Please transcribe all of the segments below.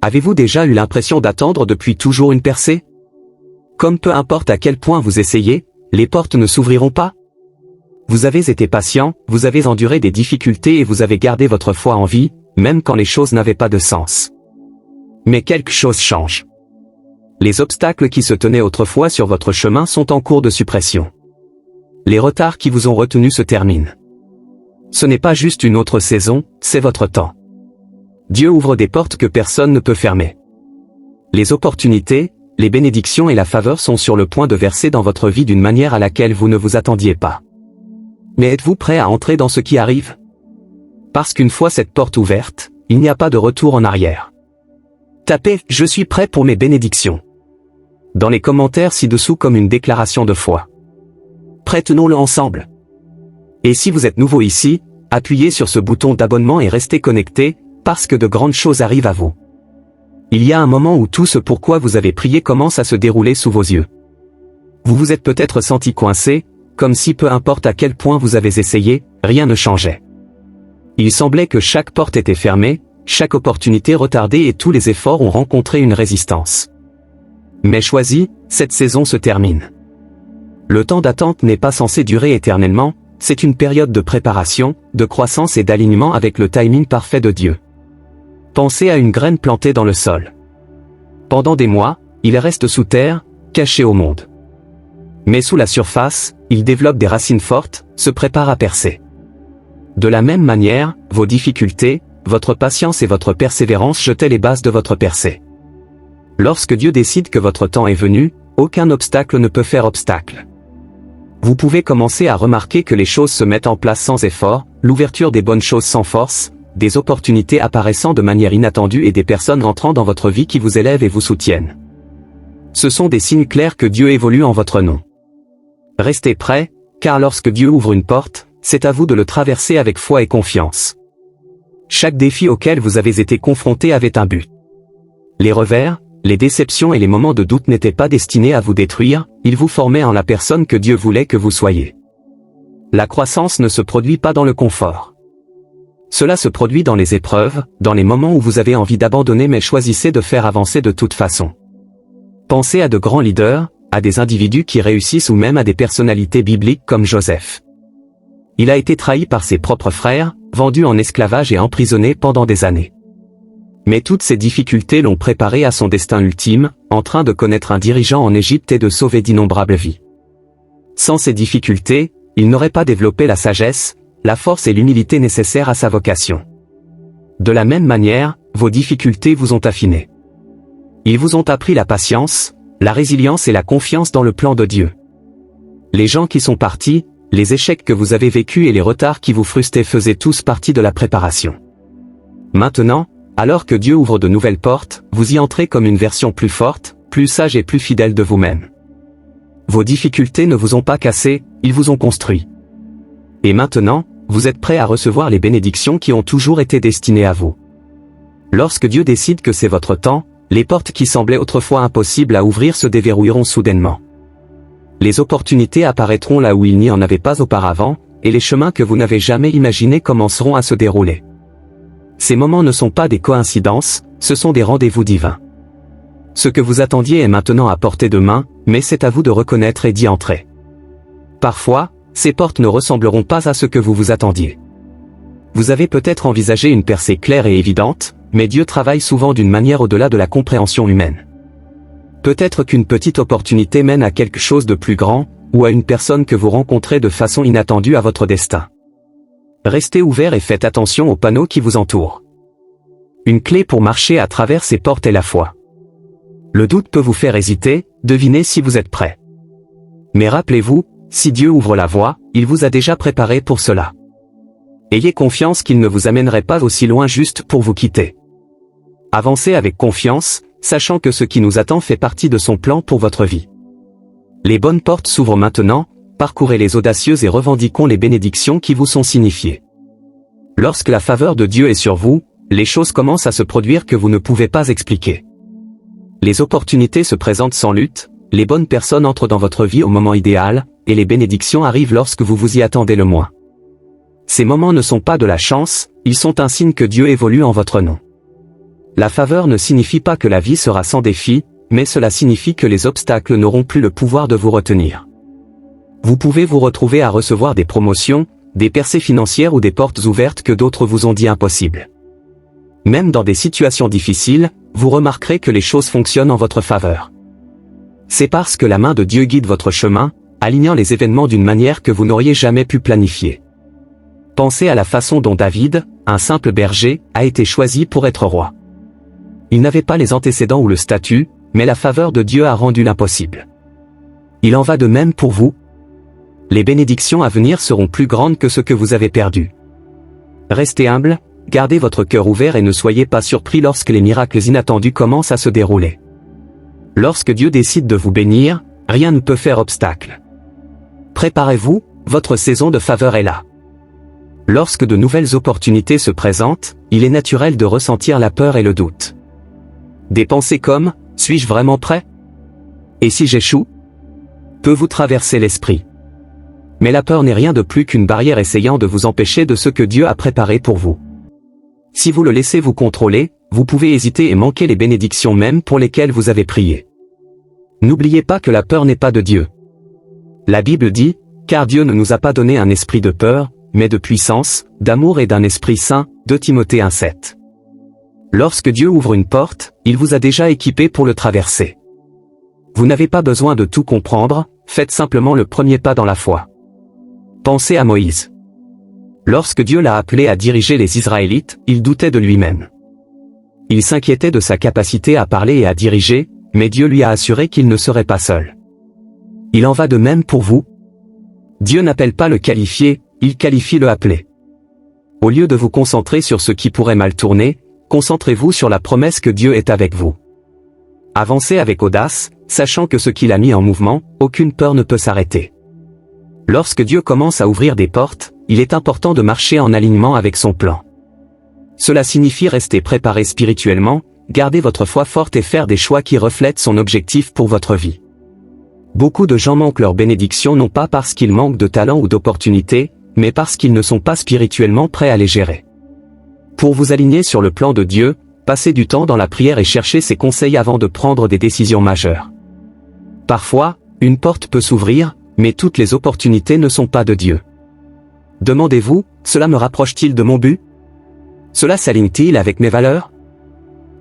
Avez-vous déjà eu l'impression d'attendre depuis toujours une percée? Comme peu importe à quel point vous essayez, les portes ne s'ouvriront pas? Vous avez été patient, vous avez enduré des difficultés et vous avez gardé votre foi en vie, même quand les choses n'avaient pas de sens. Mais quelque chose change. Les obstacles qui se tenaient autrefois sur votre chemin sont en cours de suppression. Les retards qui vous ont retenu se terminent. Ce n'est pas juste une autre saison, c'est votre temps. Dieu ouvre des portes que personne ne peut fermer. Les opportunités, les bénédictions et la faveur sont sur le point de verser dans votre vie d'une manière à laquelle vous ne vous attendiez pas. Mais êtes-vous prêt à entrer dans ce qui arrive? Parce qu'une fois cette porte ouverte, il n'y a pas de retour en arrière. Tapez « Je suis prêt pour mes bénédictions » dans les commentaires ci-dessous comme une déclaration de foi. Prêtons-le ensemble. Et si vous êtes nouveau ici, appuyez sur ce bouton d'abonnement et restez connecté, parce que de grandes choses arrivent à vous. Il y a un moment où tout ce pourquoi vous avez prié commence à se dérouler sous vos yeux. Vous vous êtes peut-être senti coincé, comme si peu importe à quel point vous avez essayé, rien ne changeait. Il semblait que chaque porte était fermée, chaque opportunité retardée et tous les efforts ont rencontré une résistance. Mais choisis, cette saison se termine. Le temps d'attente n'est pas censé durer éternellement, c'est une période de préparation, de croissance et d'alignement avec le timing parfait de Dieu. Pensez à une graine plantée dans le sol. Pendant des mois, il reste sous terre, caché au monde. Mais sous la surface, il développe des racines fortes, se prépare à percer. De la même manière, vos difficultés, votre patience et votre persévérance jetaient les bases de votre percée. Lorsque Dieu décide que votre temps est venu, aucun obstacle ne peut faire obstacle. Vous pouvez commencer à remarquer que les choses se mettent en place sans effort, l'ouverture des bonnes choses sans force, des opportunités apparaissant de manière inattendue et des personnes entrant dans votre vie qui vous élèvent et vous soutiennent. Ce sont des signes clairs que Dieu évolue en votre nom. Restez prêts, car lorsque Dieu ouvre une porte, c'est à vous de le traverser avec foi et confiance. Chaque défi auquel vous avez été confronté avait un but. Les revers, les déceptions et les moments de doute n'étaient pas destinés à vous détruire, ils vous formaient en la personne que Dieu voulait que vous soyez. La croissance ne se produit pas dans le confort. Cela se produit dans les épreuves, dans les moments où vous avez envie d'abandonner mais choisissez de faire avancer de toute façon. Pensez à de grands leaders, à des individus qui réussissent ou même à des personnalités bibliques comme Joseph. Il a été trahi par ses propres frères, vendu en esclavage et emprisonné pendant des années. Mais toutes ces difficultés l'ont préparé à son destin ultime, en train de connaître un dirigeant en Égypte et de sauver d'innombrables vies. Sans ces difficultés, il n'aurait pas développé la sagesse, la force et l'humilité nécessaires à sa vocation. De la même manière, vos difficultés vous ont affiné. Ils vous ont appris la patience, la résilience et la confiance dans le plan de Dieu. Les gens qui sont partis, les échecs que vous avez vécus et les retards qui vous frustraient faisaient tous partie de la préparation. Maintenant, alors que Dieu ouvre de nouvelles portes, vous y entrez comme une version plus forte, plus sage et plus fidèle de vous-même. Vos difficultés ne vous ont pas cassé, ils vous ont construit. Et maintenant, vous êtes prêt à recevoir les bénédictions qui ont toujours été destinées à vous. Lorsque Dieu décide que c'est votre temps, les portes qui semblaient autrefois impossibles à ouvrir se déverrouilleront soudainement. Les opportunités apparaîtront là où il n'y en avait pas auparavant, et les chemins que vous n'avez jamais imaginés commenceront à se dérouler. Ces moments ne sont pas des coïncidences, ce sont des rendez-vous divins. Ce que vous attendiez est maintenant à portée de main, mais c'est à vous de reconnaître et d'y entrer. Parfois, ces portes ne ressembleront pas à ce que vous vous attendiez. Vous avez peut-être envisagé une percée claire et évidente, mais Dieu travaille souvent d'une manière au-delà de la compréhension humaine. Peut-être qu'une petite opportunité mène à quelque chose de plus grand, ou à une personne que vous rencontrez de façon inattendue à votre destin. Restez ouvert et faites attention aux panneaux qui vous entourent. Une clé pour marcher à travers ces portes est la foi. Le doute peut vous faire hésiter, devinez si vous êtes prêt. Mais rappelez-vous, si Dieu ouvre la voie, il vous a déjà préparé pour cela. Ayez confiance qu'il ne vous amènerait pas aussi loin juste pour vous quitter. Avancez avec confiance, sachant que ce qui nous attend fait partie de son plan pour votre vie. Les bonnes portes s'ouvrent maintenant, parcourez-les audacieuses et revendiquons les bénédictions qui vous sont signifiées. Lorsque la faveur de Dieu est sur vous, les choses commencent à se produire que vous ne pouvez pas expliquer. Les opportunités se présentent sans lutte, les bonnes personnes entrent dans votre vie au moment idéal, et les bénédictions arrivent lorsque vous vous y attendez le moins. Ces moments ne sont pas de la chance, ils sont un signe que Dieu évolue en votre nom. La faveur ne signifie pas que la vie sera sans défi, mais cela signifie que les obstacles n'auront plus le pouvoir de vous retenir. Vous pouvez vous retrouver à recevoir des promotions, des percées financières ou des portes ouvertes que d'autres vous ont dit impossibles. Même dans des situations difficiles, vous remarquerez que les choses fonctionnent en votre faveur. C'est parce que la main de Dieu guide votre chemin, alignant les événements d'une manière que vous n'auriez jamais pu planifier. Pensez à la façon dont David, un simple berger, a été choisi pour être roi. Il n'avait pas les antécédents ou le statut, mais la faveur de Dieu a rendu l'impossible. Il en va de même pour vous. Les bénédictions à venir seront plus grandes que ce que vous avez perdu. Restez humble, gardez votre cœur ouvert et ne soyez pas surpris lorsque les miracles inattendus commencent à se dérouler. Lorsque Dieu décide de vous bénir, rien ne peut faire obstacle. Préparez-vous, votre saison de faveur est là. Lorsque de nouvelles opportunités se présentent, il est naturel de ressentir la peur et le doute. Des pensées comme « suis-je vraiment prêt ? Et si j'échoue ?» peut vous traverser l'esprit. Mais la peur n'est rien de plus qu'une barrière essayant de vous empêcher de ce que Dieu a préparé pour vous. Si vous le laissez vous contrôler, vous pouvez hésiter et manquer les bénédictions même pour lesquelles vous avez prié. N'oubliez pas que la peur n'est pas de Dieu. La Bible dit, car Dieu ne nous a pas donné un esprit de peur, mais de puissance, d'amour et d'un esprit saint, 2 Timothée 1,7. Lorsque Dieu ouvre une porte, il vous a déjà équipé pour le traverser. Vous n'avez pas besoin de tout comprendre, faites simplement le premier pas dans la foi. Pensez à Moïse. Lorsque Dieu l'a appelé à diriger les Israélites, il doutait de lui-même. Il s'inquiétait de sa capacité à parler et à diriger, mais Dieu lui a assuré qu'il ne serait pas seul. Il en va de même pour vous. Dieu n'appelle pas le qualifié, il qualifie le appelé. Au lieu de vous concentrer sur ce qui pourrait mal tourner, concentrez-vous sur la promesse que Dieu est avec vous. Avancez avec audace, sachant que ce qu'il a mis en mouvement, aucune peur ne peut s'arrêter. Lorsque Dieu commence à ouvrir des portes, il est important de marcher en alignement avec son plan. Cela signifie rester préparé spirituellement, garder votre foi forte et faire des choix qui reflètent son objectif pour votre vie. Beaucoup de gens manquent leur bénédiction non pas parce qu'ils manquent de talent ou d'opportunités, mais parce qu'ils ne sont pas spirituellement prêts à les gérer. Pour vous aligner sur le plan de Dieu, passez du temps dans la prière et cherchez ses conseils avant de prendre des décisions majeures. Parfois, une porte peut s'ouvrir, mais toutes les opportunités ne sont pas de Dieu. Demandez-vous, cela me rapproche-t-il de mon but ? Cela s'aligne-t-il avec mes valeurs ?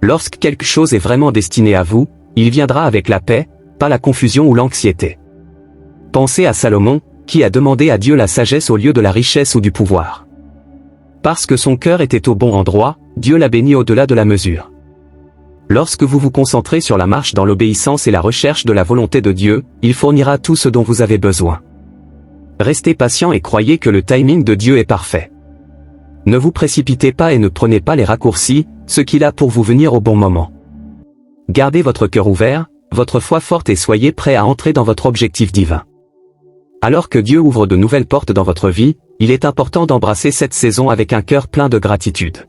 Lorsque quelque chose est vraiment destiné à vous, il viendra avec la paix, pas la confusion ou l'anxiété. Pensez à Salomon, qui a demandé à Dieu la sagesse au lieu de la richesse ou du pouvoir. Parce que son cœur était au bon endroit, Dieu l'a béni au-delà de la mesure. Lorsque vous vous concentrez sur la marche dans l'obéissance et la recherche de la volonté de Dieu, il fournira tout ce dont vous avez besoin. Restez patient et croyez que le timing de Dieu est parfait. Ne vous précipitez pas et ne prenez pas les raccourcis, ce qu'il a pour vous venir au bon moment. Gardez votre cœur ouvert, votre foi forte et soyez prêt à entrer dans votre objectif divin. Alors que Dieu ouvre de nouvelles portes dans votre vie, il est important d'embrasser cette saison avec un cœur plein de gratitude.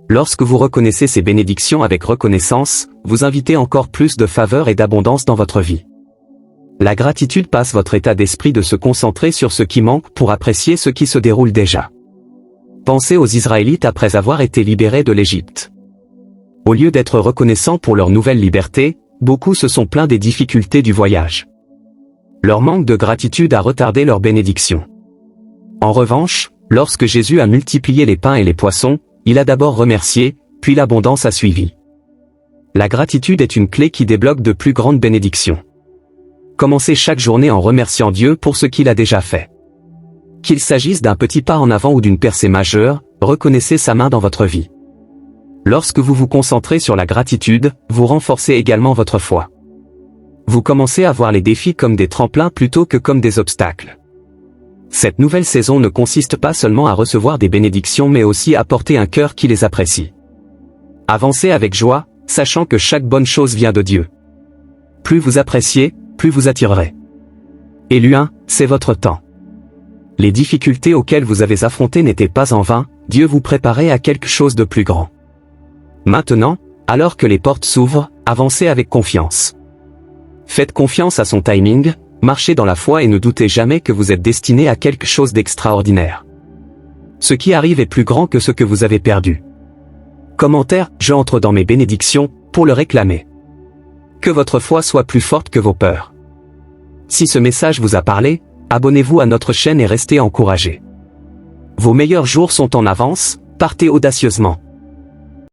Lorsque vous reconnaissez ces bénédictions avec reconnaissance, vous invitez encore plus de faveur et d'abondance dans votre vie. La gratitude passe votre état d'esprit de se concentrer sur ce qui manque pour apprécier ce qui se déroule déjà. Pensez aux Israélites après avoir été libérés de l'Égypte. Au lieu d'être reconnaissants pour leur nouvelle liberté, beaucoup se sont plaints des difficultés du voyage. Leur manque de gratitude a retardé leur bénédiction. En revanche, lorsque Jésus a multiplié les pains et les poissons, il a d'abord remercié, puis l'abondance a suivi. La gratitude est une clé qui débloque de plus grandes bénédictions. Commencez chaque journée en remerciant Dieu pour ce qu'il a déjà fait. Qu'il s'agisse d'un petit pas en avant ou d'une percée majeure, reconnaissez sa main dans votre vie. Lorsque vous vous concentrez sur la gratitude, vous renforcez également votre foi. Vous commencez à voir les défis comme des tremplins plutôt que comme des obstacles. Cette nouvelle saison ne consiste pas seulement à recevoir des bénédictions mais aussi à porter un cœur qui les apprécie. Avancez avec joie, sachant que chaque bonne chose vient de Dieu. Plus vous appréciez, plus vous attirerez. Élu 1, c'est votre temps. Les difficultés auxquelles vous avez affronté n'étaient pas en vain, Dieu vous préparait à quelque chose de plus grand. Maintenant, alors que les portes s'ouvrent, avancez avec confiance. Faites confiance à son timing, marchez dans la foi et ne doutez jamais que vous êtes destiné à quelque chose d'extraordinaire. Ce qui arrive est plus grand que ce que vous avez perdu. Commentaire, je entre dans mes bénédictions, pour le réclamer. Que votre foi soit plus forte que vos peurs. Si ce message vous a parlé, abonnez-vous à notre chaîne et restez encouragés. Vos meilleurs jours sont en avance, partez audacieusement.